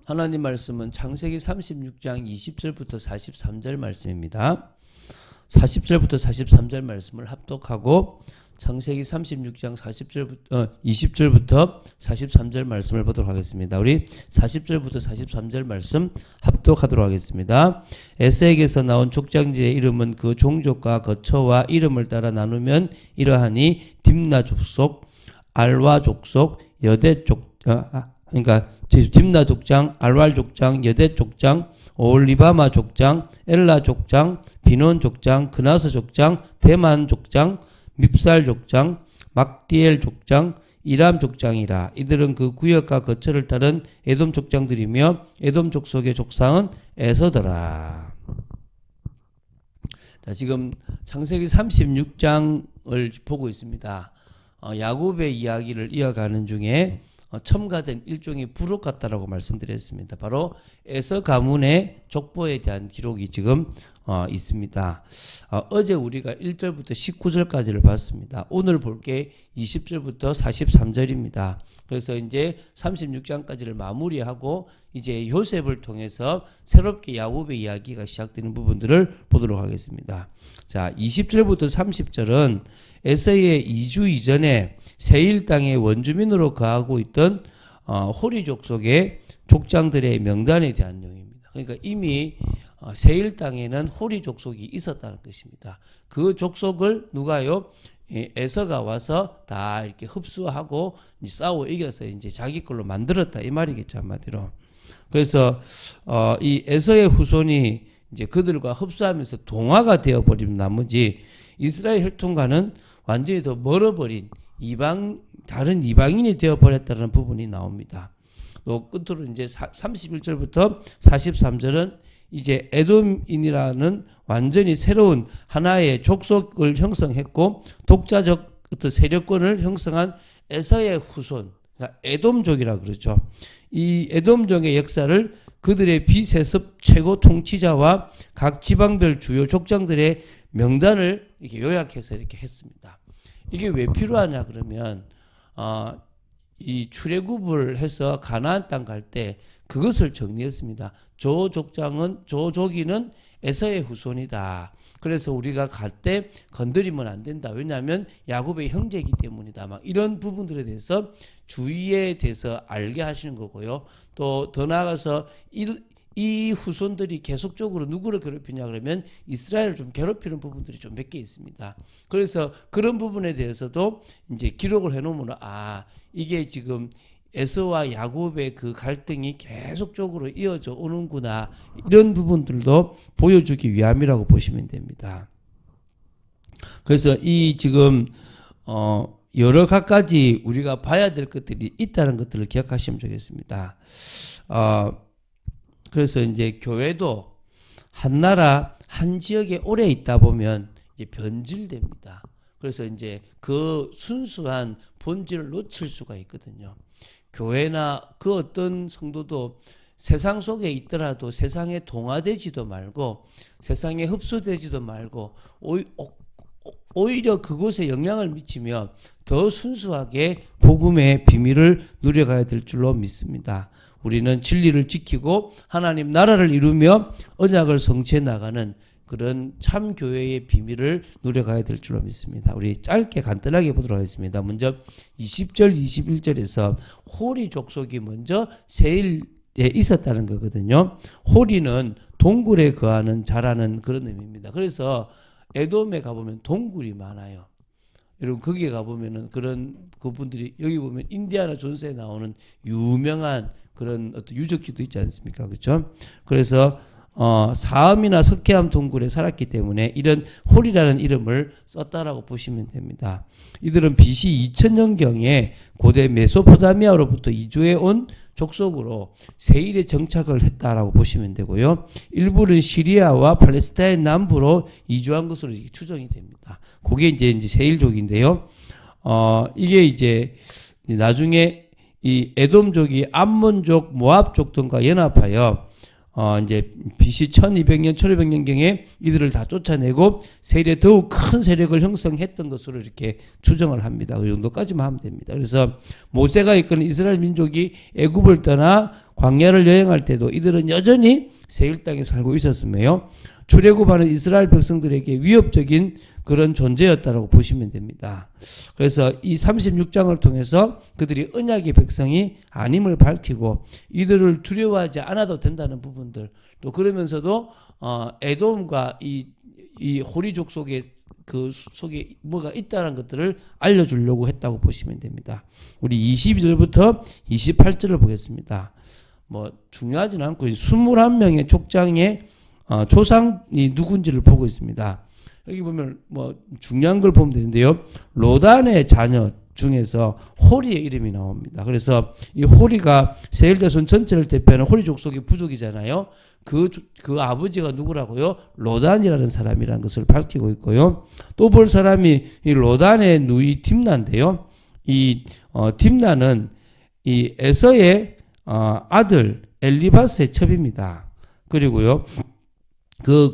하나님 말씀은 창세기 36장 20절부터 43절 말씀입니다. 40절부터 43절 말씀을 합독하고 창세기 36장 20절부터 43절 말씀을 보도록 하겠습니다. 우리 40절부터 43절 말씀 합독하도록 하겠습니다. 에서에게서 나온 족장지의 이름은 그 종족과 거처와 이름을 따라 나누면 이러하니 딥나 족속, 알와 족속, 여대 족, 그러니까 딥나 족장, 알왈 족장, 여대 족장, 올리바마 족장, 엘라 족장, 비논 족장, 그나스 족장, 대만 족장, 밉살 족장, 막디엘 족장, 이람 족장이라. 이들은 그 구역과 거처를 따른 에돔 족장들이며 에돔 족속의 족상은 에서더라. 자, 지금 창세기 36장을 보고 있습니다. 야곱의 이야기를 이어가는 중에 첨가된 일종의 부록 같다라고 말씀드렸습니다. 바로 에서 가문의 족보에 대한 기록이 지금 있습니다. 어제 우리가 1절부터 19절까지를 봤습니다. 오늘 볼 게 20절부터 43절입니다. 그래서 이제 36장까지를 마무리하고 이제 요셉을 통해서 새롭게 야곱의 이야기가 시작되는 부분들을 보도록 하겠습니다. 자, 20절부터 30절은 에서의 이주 이전에 세일 땅의 원주민으로 거하고 있던 호리 족속의 족장들의 명단에 대한 내용입니다. 그러니까 이미 세일 땅에는 호리 족속이 있었다는 것입니다. 그 족속을 누가요? 에서가 와서 다 이렇게 흡수하고 이제 싸워 이겨서 이제 자기 걸로 만들었다 이 말이겠죠, 한마디로. 그래서 이 에서의 후손이 이제 그들과 흡수하면서 동화가 되어버린 나머지 이스라엘 혈통과는 완전히 더 멀어버린 다른 이방인이 되어버렸다는 부분이 나옵니다. 또 끝으로 이제 31절부터 43절은 이제 에돔인이라는 완전히 새로운 하나의 족속을 형성했고 독자적 어떤 세력권을 형성한 에서의 후손, 그러니까 에돔족이라 그러죠. 이 에돔족의 역사를 그들의 비세습 최고 통치자와 각 지방별 주요 족장들의 명단을 이렇게 요약해서 이렇게 했습니다. 이게 왜 필요하냐 그러면 이 출애굽을 해서 가나안 땅 갈 때 그것을 정리했습니다. 저 족기는 에서의 후손이다. 그래서 우리가 갈 때 건드리면 안 된다. 왜냐하면 야곱의 형제이기 때문이다. 막 이런 부분들에 대해서 주의에 대해서 알게 하시는 거고요. 또 더 나아가서 이 후손들이 계속적으로 누구를 괴롭히냐 그러면 이스라엘을 좀 괴롭히는 부분들이 좀 몇 개 있습니다. 그래서 그런 부분에 대해서도 이제 기록을 해놓으면 이게 지금 에서와 야곱의 그 갈등이 계속적으로 이어져 오는구나 이런 부분들도 보여주기 위함이라고 보시면 됩니다. 그래서 이 지금 여러 가지 우리가 봐야 될 것들이 있다는 것들을 기억하시면 좋겠습니다. 그래서 이제 교회도 한 나라 한 지역에 오래 있다 보면 이제 변질됩니다. 그래서 이제 그 순수한 본질을 놓칠 수가 있거든요. 교회나 그 어떤 성도도 세상 속에 있더라도 세상에 동화되지도 말고 세상에 흡수되지도 말고 오히려 그곳에 영향을 미치며 더 순수하게 복음의 비밀을 누려가야 될 줄로 믿습니다. 우리는 진리를 지키고 하나님 나라를 이루며 언약을 성취해 나가는 그런 참 교회의 비밀을 누려가야 될 줄로 믿습니다. 우리 짧게 간단하게 보도록 하겠습니다. 먼저 20절 21절에서 호리 족속이 먼저 세일에 있었다는 거거든요. 호리는 동굴에 거하는 자라는 그런 의미입니다. 그래서 에돔에 가보면 동굴이 많아요. 여러분 거기에 가보면은 그분들이 여기 보면 인디아나 존스에 나오는 유명한 그런 어떤 유적지도 있지 않습니까? 그렇죠? 그래서 사암이나 석회암 동굴에 살았기 때문에 이런 홀이라는 이름을 썼다라고 보시면 됩니다. 이들은 BC 2000년경에 고대 메소포타미아로부터 이주해 온 족속으로 세일에 정착을 했다라고 보시면 되고요. 일부는 시리아와 팔레스타인 남부로 이주한 것으로 추정이 됩니다. 그게 이제 세일족인데요. 이게 이제 나중에 이 에돔족이 암몬족, 모압족 등과 연합하여 이제 BC 1200년, 1500년경에 이들을 다 쫓아내고 세일에 더욱 큰 세력을 형성했던 것으로 이렇게 추정을 합니다. 그 정도까지만 하면 됩니다. 그래서 모세가 이끄는 이스라엘 민족이 애굽을 떠나 광야를 여행할 때도 이들은 여전히 세일 땅에 살고 있었으며요. 출애굽하는 이스라엘 백성들에게 위협적인 그런 존재였다라고 보시면 됩니다. 그래서 이 36장을 통해서 그들이 언약의 백성이 아님을 밝히고 이들을 두려워하지 않아도 된다는 부분들, 또 그러면서도 에돔과 이 호리족 속에 그 속에 뭐가 있다는 것들을 알려주려고 했다고 보시면 됩니다. 우리 22절부터 28절을 보겠습니다. 뭐 중요하지는 않고 21명의 족장의 조상이 누군지를 보고 있습니다. 여기 보면 뭐 중요한 걸 보면 되는데요. 로단의 자녀 중에서 호리의 이름이 나옵니다. 그래서 이 호리가 세일 자손 전체를 대표하는 호리 족속의 부족이잖아요. 그 아버지가 누구라고요? 로단이라는 사람이라는 것을 밝히고 있고요. 또 볼 사람이 이 로단의 누이 딥나인데요. 이 딥나는 이 에서의 아들 엘리바스의 첩입니다. 그리고요.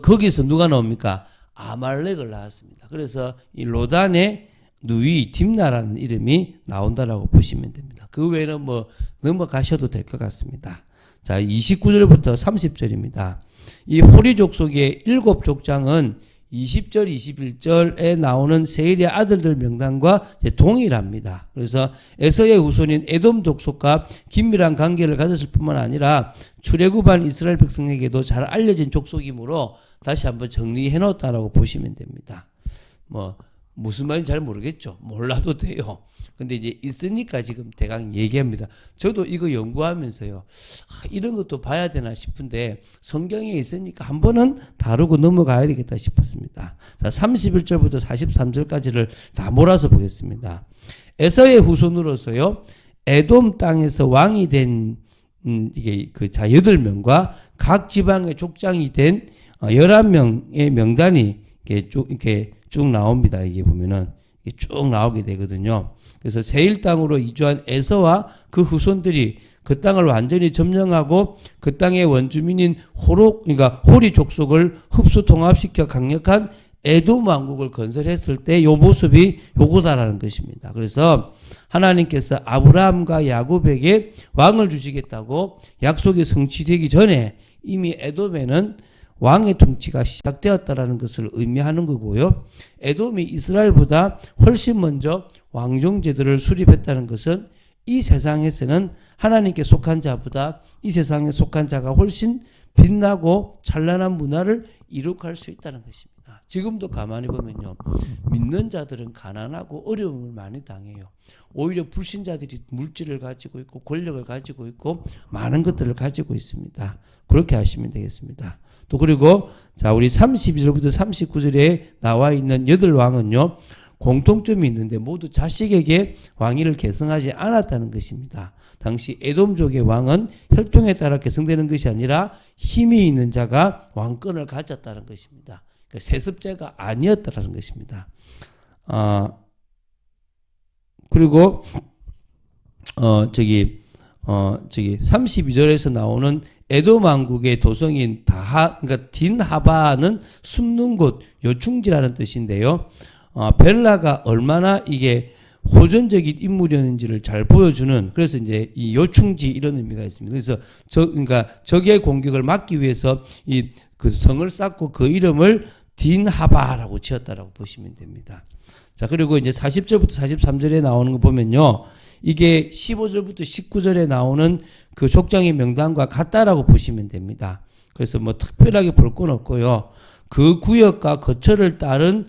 거기서 누가 나옵니까? 아말렉을 낳았습니다. 그래서 이 로단의 누이 딥나라는 이름이 나온다라고 보시면 됩니다. 그 외에는 뭐 넘어가셔도 될 것 같습니다. 자, 29절부터 30절입니다. 이 호리족 속의 7족장은 20절, 21절에 나오는 세일의 아들들 명단과 동일합니다. 그래서 에서의 후손인 에돔 족속과 긴밀한 관계를 가졌을 뿐만 아니라 출애굽한 이스라엘 백성에게도 잘 알려진 족속이므로 다시 한번 정리해 놓았다라고 보시면 됩니다. 뭐 무슨 말인지 잘 모르겠죠. 몰라도 돼요. 근데 이제 있으니까 지금 대강 얘기합니다. 저도 이거 연구하면서요. 이런 것도 봐야 되나 싶은데 성경에 있으니까 한 번은 다루고 넘어가야 되겠다 싶었습니다. 자, 31절부터 43절까지를 다 몰아서 보겠습니다. 에서의 후손으로서요. 에돔 땅에서 왕이 된 이게 그 자 8명과 각 지방의 족장이 된 11명의 명단이 이렇게 쭉 나옵니다. 이게 보면은 쭉 나오게 되거든요. 그래서 세일 땅으로 이주한 에서와 그 후손들이 그 땅을 완전히 점령하고 그 땅의 원주민인 그러니까 호리 족속을 흡수 통합시켜 강력한 에돔 왕국을 건설했을 때 요 모습이 요거다라는 것입니다. 그래서 하나님께서 아브라함과 야곱에게 왕을 주시겠다고 약속이 성취되기 전에 이미 에돔에는 왕의 통치가 시작되었다라는 것을 의미하는 거고요. 에돔이 이스라엘보다 훨씬 먼저 왕정 제도를 수립했다는 것은 이 세상에서는 하나님께 속한 자보다 이 세상에 속한 자가 훨씬 빛나고 찬란한 문화를 이룩할 수 있다는 것입니다. 지금도 가만히 보면요. 믿는 자들은 가난하고 어려움을 많이 당해요. 오히려 불신자들이 물질을 가지고 있고 권력을 가지고 있고 많은 것들을 가지고 있습니다. 그렇게 하시면 되겠습니다. 또 그리고 자 우리 32절부터 39절에 나와 있는 8왕은요. 공통점이 있는데 모두 자식에게 왕위를 계승하지 않았다는 것입니다. 당시 에돔족의 왕은 혈통에 따라 계승되는 것이 아니라 힘이 있는 자가 왕권을 가졌다는 것입니다. 그러니까 세습제가 아니었다는 것입니다. 그리고 32절에서 나오는 에돔 왕국의 도성인 그러니까 딘하바는 숨는 곳, 요충지라는 뜻인데요. 벨라가 얼마나 이게 호전적인 인물이었는지를 잘 보여주는, 그래서 이제 이 요충지 이런 의미가 있습니다. 그래서 그러니까 적의 공격을 막기 위해서 그 성을 쌓고 그 이름을 딘하바라고 지었다라고 보시면 됩니다. 자, 그리고 이제 40절부터 43절에 나오는 거 보면요. 이게 15절부터 19절에 나오는 그 족장의 명단과 같다라고 보시면 됩니다. 그래서 뭐 특별하게 볼 건 없고요. 그 구역과 거처를 따른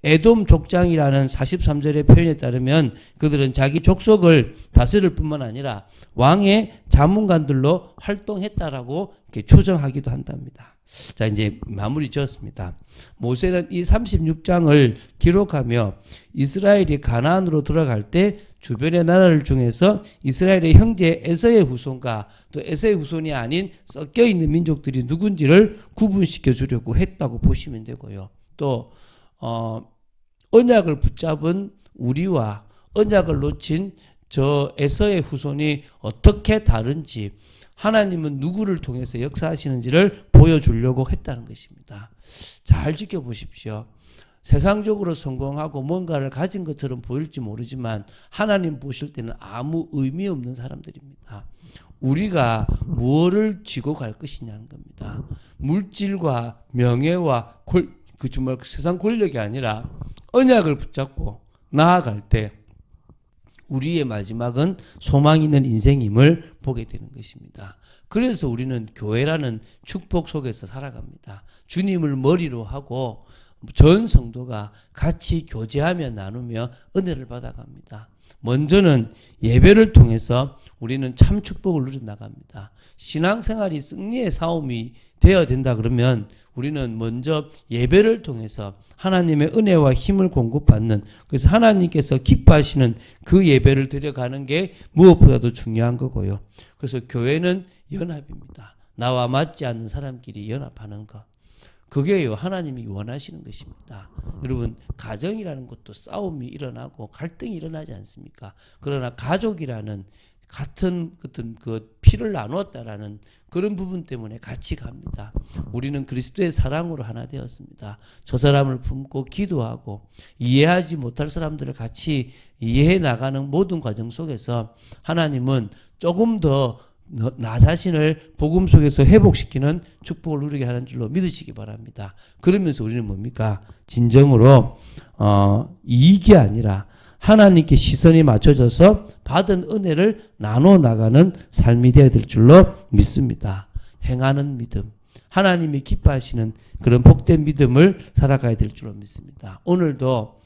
에돔 족장이라는 43절의 표현에 따르면 그들은 자기 족속을 다스릴 뿐만 아니라 왕의 자문관들로 활동했다라고 이렇게 추정하기도 한답니다. 자, 이제 마무리 지었습니다. 모세는 이 36장을 기록하며 이스라엘이 가나안으로 들어갈 때 주변의 나라들 중에서 이스라엘의 형제 에서의 후손과 또 에서의 후손이 아닌 섞여 있는 민족들이 누군지를 구분시켜 주려고 했다고 보시면 되고요. 또 언약을 붙잡은 우리와 언약을 놓친 저 에서의 후손이 어떻게 다른지 하나님은 누구를 통해서 역사하시는지를 보여주려고 했다는 것입니다. 잘 지켜보십시오. 세상적으로 성공하고 뭔가를 가진 것처럼 보일지 모르지만 하나님 보실 때는 아무 의미 없는 사람들입니다. 우리가 무엇을 쥐고 갈 것이냐는 겁니다. 물질과 명예와 정말 세상 권력이 아니라 언약을 붙잡고 나아갈 때 우리의 마지막은 소망 있는 인생임을 보게 되는 것입니다. 그래서 우리는 교회라는 축복 속에서 살아갑니다. 주님을 머리로 하고 전 성도가 같이 교제하며 나누며 은혜를 받아갑니다. 먼저는 예배를 통해서 우리는 참 축복을 누려 나갑니다. 신앙생활이 승리의 싸움이 되어야 된다 그러면 우리는 먼저 예배를 통해서 하나님의 은혜와 힘을 공급받는, 그래서 하나님께서 기뻐하시는 그 예배를 드려가는 게 무엇보다도 중요한 거고요. 그래서 교회는 연합입니다. 나와 맞지 않는 사람끼리 연합하는 것. 그게요, 하나님이 원하시는 것입니다. 여러분, 가정이라는 것도 싸움이 일어나고 갈등이 일어나지 않습니까? 그러나 가족이라는 같은 어떤 그 피를 나누었다라는 그런 부분 때문에 같이 갑니다. 우리는 그리스도의 사랑으로 하나 되었습니다. 저 사람을 품고 기도하고 이해하지 못할 사람들을 같이 이해해 나가는 모든 과정 속에서 하나님은 조금 더 나 자신을 복음 속에서 회복시키는 축복을 누리게 하는 줄로 믿으시기 바랍니다. 그러면서 우리는 뭡니까? 진정으로 이익이 아니라 하나님께 시선이 맞춰져서 받은 은혜를 나눠 나가는 삶이 되어야 될 줄로 믿습니다. 행하는 믿음, 하나님이 기뻐하시는 그런 복된 믿음을 살아가야 될 줄로 믿습니다. 오늘도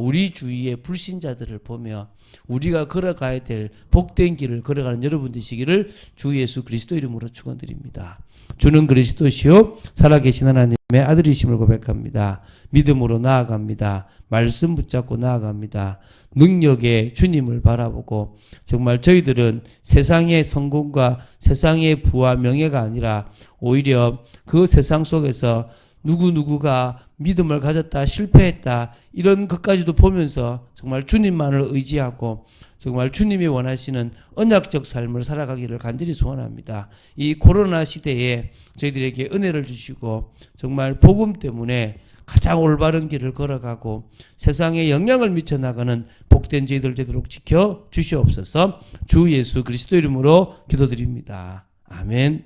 우리 주위의 불신자들을 보며 우리가 걸어가야 될 복된 길을 걸어가는 여러분 되시기를 주 예수 그리스도 이름으로 축원드립니다. 주는 그리스도시요 살아계신 하나님의 아들이심을 고백합니다. 믿음으로 나아갑니다. 말씀 붙잡고 나아갑니다. 능력의 주님을 바라보고 정말 저희들은 세상의 성공과 세상의 부와 명예가 아니라 오히려 그 세상 속에서 누구누구가 믿음을 가졌다, 실패했다, 이런 것까지도 보면서 정말 주님만을 의지하고 정말 주님이 원하시는 언약적 삶을 살아가기를 간절히 소원합니다. 이 코로나 시대에 저희들에게 은혜를 주시고 정말 복음 때문에 가장 올바른 길을 걸어가고 세상에 영향을 미쳐나가는 복된 저희들 되도록 지켜 주시옵소서. 주 예수 그리스도 이름으로 기도드립니다. 아멘.